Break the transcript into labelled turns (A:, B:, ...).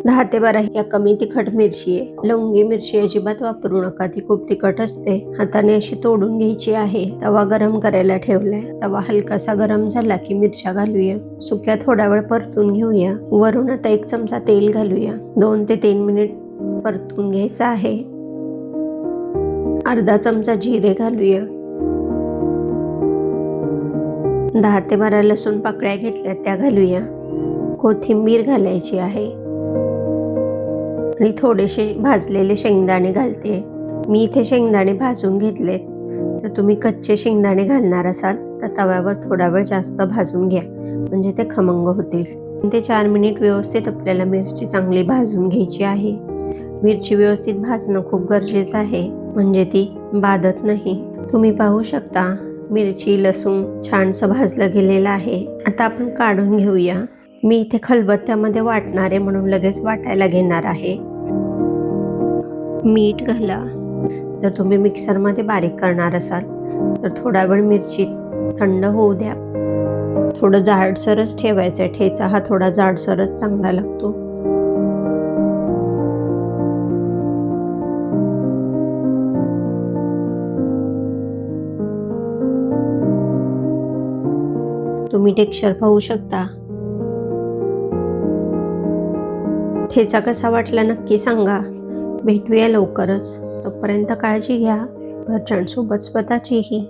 A: 10 ते 12 या कमी तिखट मिरची आहे. लवंगी मिरची अजिबात वापरू नका, ती खूप तिखट असते. हाताने अशी तोडून घ्यायची आहे. तवा गरम करायला ठेवलाय. तवा हलकासा गरम झाला की मिरच्या घालूया. सुक्या थोडा वेळ परतून घेऊया. वरून आता 1 चमचा तेल घालूया. 2 ते 3 मिनिट परतून घ्यायचं आहे. अर्धा चमचा जिरे घालूया. 10 ते 12 लसूण पाकळ्या घेतल्या त्या घालूया. कोथिंबीर घालायची आहे आणि थोडेसे भाजलेले शेंगदाणे घालते. मी इथे शेंगदाणे भाजून घेतलेत. तर तुम्ही कच्चे शेंगदाणे घालणार असाल तर तव्यावर थोडा वेळ जास्त भाजून घ्या, म्हणजे ते खमंग होतील. 3 ते 4 मिनिट व्यवस्थित आपल्याला मिरची चांगली भाजून घ्यायची आहे. मिरची व्यवस्थित भाजणं खूप गरजेचं आहे, म्हणजे ती बाधत नाही. तुम्ही पाहू शकता मिरची लसूण छानसं भाजलं गेलेलं आहे. आता आपण काढून घेऊया. मी इथे खलबत्त्यामध्ये वाटणार आहे म्हणून लगेच वाटायला घेणार आहे. मीठ घाला. जर तुम्ही मिक्सरमध्ये बारीक करणार असाल तर थोडा वेळ मिरची थंड होऊ द्या. थोडं जाडसरच ठेवायचं आहे. ठेचा हा थोडा जाडसरच चांगला लागतो. तुम्ही टेक्स्चर पाहू शकता. ठेचा कसा वाटला नक्की सांगा. भेटूया लवकरच. तोपर्यंत काळजी घ्या, घरच्यांसोबत स्वतःचीही.